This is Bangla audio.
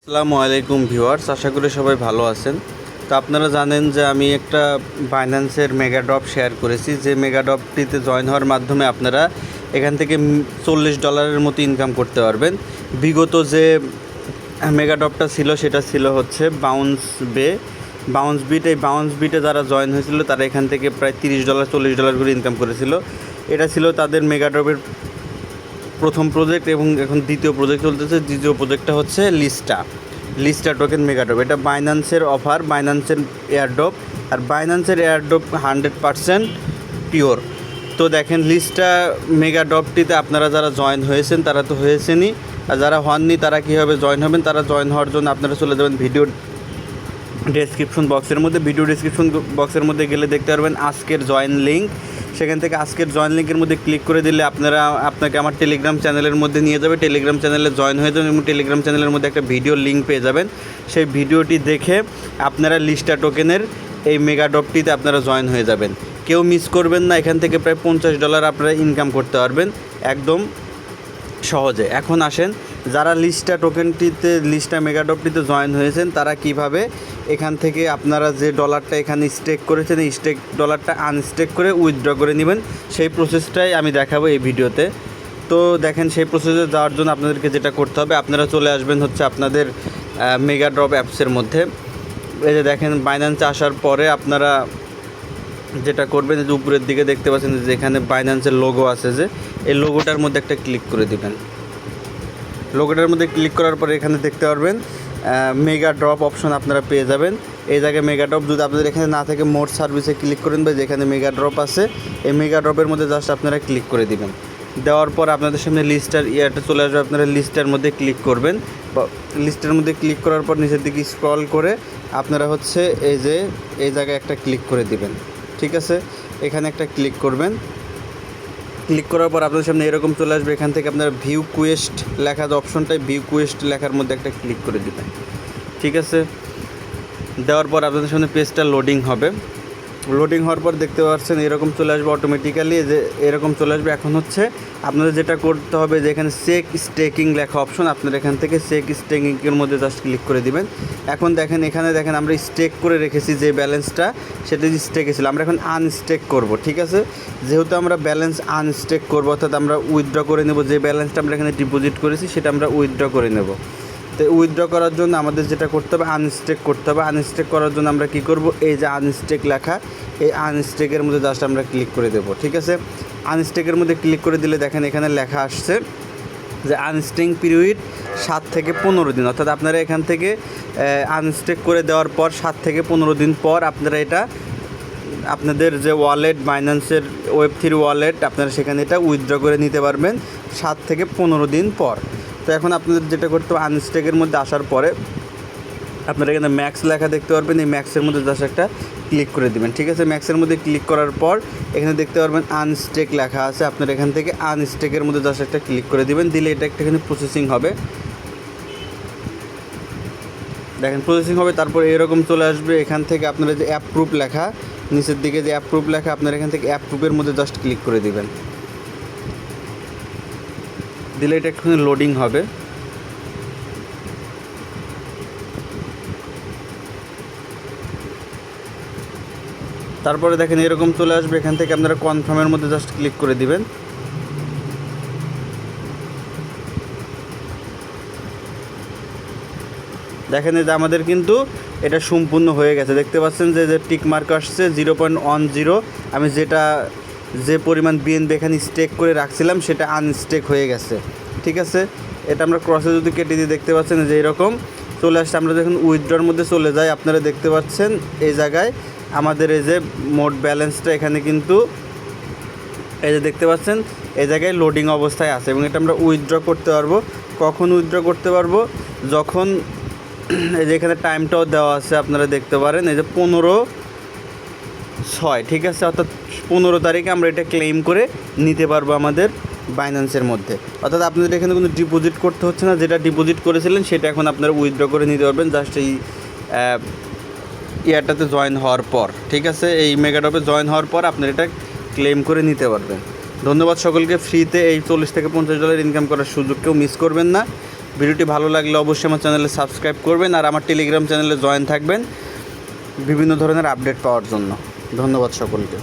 আসসালামু আলাইকুম ভিউয়ার্স, আশা করি সবাই ভালো আছেন। তো আপনারা জানেন যে আমি একটা বাইন্যান্সের মেগা ড্রপ শেয়ার করেছি, যে মেগা ড্রপটিতে জয়েন হওয়ার মাধ্যমে আপনারা এখান থেকে $40 মতো ইনকাম করতে পারবেন। বিগত যে মেগা ড্রপটা ছিল সেটা ছিল হচ্ছে বাউন্স বিট। এই বাউন্স বিটে যারা জয়েন হয়েছিল তারা এখান থেকে প্রায় $30 $40 করে ইনকাম করেছিল। এটা ছিল তাদের মেগা ড্রপের প্রথম প্রজেক্ট এবং এখন দ্বিতীয় প্রজেক্ট চলতেছে। দ্বিতীয় প্রজেক্টটা হচ্ছে লিস্টা টোকেন মেগাড্রপ। এটা বাইন্যান্সের অফার, বাইন্যান্সের এয়ারড্রপ। আর বাইন্যান্সের এয়ারড্রপ 100% পিওর। তো দেখেন লিস্টা মেগাড্রপটিতে আপনারা যারা জয়েন হয়েছেন তারা তো হয়েছেনই, আর যারা হননি তারা কীভাবে জয়েন হবেন, তারা জয়েন হওয়ার জন্য আপনারা চলে যাবেন ভিডিও ডেসক্রিপশন বক্সের মধ্যে গেলে দেখতে পারবেন আজকের জয়েন লিঙ্ক। সেখান থেকে আজকের জয়েন লিঙ্কের মধ্যে ক্লিক করে দিলে আপনাকে আমার টেলিগ্রাম চ্যানেলের মধ্যে নিয়ে যাবে। টেলিগ্রাম চ্যানেলে জয়েন হয়ে যাবেন এবং টেলিগ্রাম চ্যানেলের মধ্যে একটা ভিডিও লিঙ্ক পেয়ে যাবেন। সেই ভিডিওটি দেখে আপনারা লিস্টা টোকেনের এই মেগা ড্রপটিতে আপনারা জয়েন হয়ে যাবেন। কেউ মিস করবেন না। এখান থেকে প্রায় $50 আপনারা ইনকাম করতে পারবেন একদম সহজে। এখন আসেন, যারা লিস্টা মেগাড্রপটিতে জয়েন হয়েছেন তারা কিভাবে এখান থেকে আপনারা যে ডলারটা এখানে স্টেক করেছেন এই ডলারটা আনস্টেক করে উইথড্র করে নেবেন, সেই প্রসেসটাই আমি দেখাবো এই ভিডিওতে। তো দেখেন, সেই প্রসেসে যাওয়ার জন্য আপনাদেরকে যেটা করতে হবে, আপনারা চলে আসবেন হচ্ছে আপনাদের মেগাড্রপ অ্যাপসের মধ্যে। এই যে দেখেন, বাইন্যান্সে আসার পরে আপনারা যেটা করবেন, যে উপরের দিকে দেখতে পাচ্ছেন যে এখানে বাইন্যান্সের লোগো আছে, যে এই লোগোটার মধ্যে একটা ক্লিক করে দিবেন। লোগোটার মধ্যে ক্লিক করার পরে এখানে দেখতে পারবেন মেগা ড্রপ অপশন আপনারা পেয়ে যাবেন। এই জায়গায় মেগা ড্রপ যদি আপনাদের এখানে না থাকে মোর সার্ভিসে ক্লিক করেন, বা যেখানে মেগা ড্রপ আছে এই মেগা ড্রপের মধ্যে জাস্ট আপনারা ক্লিক করে দিবেন। দেওয়ার পর আপনাদের সামনে লিস্টার ইয়ারটা চলে আসবে, আপনারা লিস্টার মধ্যে ক্লিক করবেন। বা লিস্টের মধ্যে ক্লিক করার পর নিচের দিকে স্ক্রল করে আপনারা হচ্ছে এই জায়গায় একটা ক্লিক করে দিবেন। ঠিক আছে, এখানে একটা ক্লিক করবেন। ক্লিক করার পর আপনাদের সামনে এরকম চলে আসবে। এখান থেকে আপনারা ভিউ কোয়েস্ট লেখা যে অপশনটাই, ভিউ কোয়েস্ট লেখার মধ্যে একটা ক্লিক করে দিবেন। ঠিক আছে, দেওয়ার পর আপনাদের সামনে পেজটা লোডিং হবে। লোডিং হওয়ার পর দেখতে পাচ্ছেন এরকম চলে আসবে অটোমেটিক্যালি, যে এরকম চলে আসবে। এখন হচ্ছে আপনাদের যেটা করতে হবে, যে এখানে চেক স্টেকিং লেখা অপশন, আপনারা এখান থেকে চেক স্টেকিংয়ের মধ্যে জাস্ট ক্লিক করে দিবেন। এখন দেখেন, এখানে দেখেন আমরা স্টেক করে রেখেছি যে ব্যালেন্সটা, সেটা স্টেকে ছিল। আমরা এখন আনস্টেক করব। ঠিক আছে, যেহেতু আমরা ব্যালেন্স আনস্টেক করব, অর্থাৎ আমরা উইথড্র করে নেব। যে ব্যালেন্সটা আমরা এখানে ডিপোজিট করেছি সেটা আমরা উইথড্র করে নেব। তো উইথড্র করার জন্য আমাদের যেটা করতে হবে, আনস্টেক করতে হবে। আনস্টেক করার জন্য আমরা কী করব, এই যে আনস্টেক লেখা, এই আনস্টেকের মধ্যে জাস্ট আমরা ক্লিক করে দেবো। ঠিক আছে, আনস্টেকের মধ্যে ক্লিক করে দিলে দেখেন এখানে লেখা আসছে যে আনস্টেক পিরিয়ড 7 থেকে 15 দিন। অর্থাৎ আপনারা এখান থেকে আনস্টেক করে দেওয়ার পর 7 থেকে 15 দিন পর আপনারা এটা আপনাদের যে ওয়ালেট, বাইন্যান্সের Web3 ওয়ালেট, আপনারা সেখানে এটা উইথড্র করে নিতে পারবেন 7 থেকে 15 দিন পর। তো এখন আপনাদের যেটা করতে হবে, আনস্টেকের মধ্যে আসার পরে আপনারা এখানে ম্যাক্স লেখা দেখতে পারবেন। এই ম্যাক্সের মধ্যে জাস্ট একটা ক্লিক করে দেবেন। ঠিক আছে, ম্যাক্সের মধ্যে ক্লিক করার পর এখানে দেখতে পারবেন আনস্টেক লেখা আছে। আপনারা এখান থেকে আনস্টেকের মধ্যে জাস্ট একটা ক্লিক করে দেবেন। দিলে এটা একটা এখানে প্রসেসিং হবে। দেখেন প্রসেসিং হবে, তারপর এরকম চলে আসবে। এখান থেকে আপনারা যে অ্যাপ্রুভ লেখা, নিচের দিকে যে অ্যাপ্রুভ লেখা, আপনারা এখান থেকে অ্যাপ্রুভের মধ্যে জাস্ট ক্লিক করে দেবেন। দিলে এটা একটুখানি লোডিং হবে। তারপরে দেখেন এরকম চলে আসবে। এখান থেকে আপনারা কনফার্মের মধ্যে জাস্ট ক্লিক করে দিবেন। দেখেন যে আমাদের কিন্তু এটা সম্পূর্ণ হয়ে গেছে। দেখতে পাচ্ছেন যে টিক মার্ক আসছে 0.10। আমি যে পরিমাণ BNB এখানে স্টেক করে রাখছিলাম সেটা আনস্টেক হয়ে গেছে। ঠিক আছে, এটা আমরা ক্রসে যদি কেটে দিয়ে দেখতে পাচ্ছেন যে এরকম চলে আসছে। আমরা যখন উইথড্রর মধ্যে চলে যাই, আপনারা দেখতে পাচ্ছেন এই জায়গায় আমাদের এই যে মোট ব্যালেন্সটা এখানে কিন্তু এই যে দেখতে পাচ্ছেন এই জায়গায় লোডিং অবস্থায় আছে, এবং এটা আমরা উইথড্র করতে পারবো। কখন উইথড্র করতে পারবো, যখন এই যে এখানে টাইমটাও দেওয়া আছে, আপনারা দেখতে পারেন এই যে 15/6। ঠিক আছে, অর্থাৎ 15 তারিখে আমরা এটা ক্লেম করে নিতে পারবো আমাদের বাইন্যান্সের মধ্যে। অর্থাৎ আপনাদের এখানে কোনো ডিপোজিট করতে হচ্ছে না, যেটা ডিপোজিট করেছিলেন সেটা এখন আপনারা উইথড্র করে নিতে পারবেন জাস্ট এই ইয়ারটাতে জয়েন হওয়ার পর। ঠিক আছে, এই মেগাডপে জয়েন হওয়ার পর আপনারা এটা ক্লেম করে নিতে পারবেন। ধন্যবাদ সকলকে। ফ্রিতে এই $40 থেকে $50 ইনকাম করার সুযোগ কেউ মিস করবেন না। ভিডিওটি ভালো লাগলে অবশ্যই আমার চ্যানেলে সাবস্ক্রাইব করবেন আর আমার টেলিগ্রাম চ্যানেলে জয়েন থাকবেন বিভিন্ন ধরনের আপডেট পাওয়ার জন্য। ধন্যবাদ সকলকে।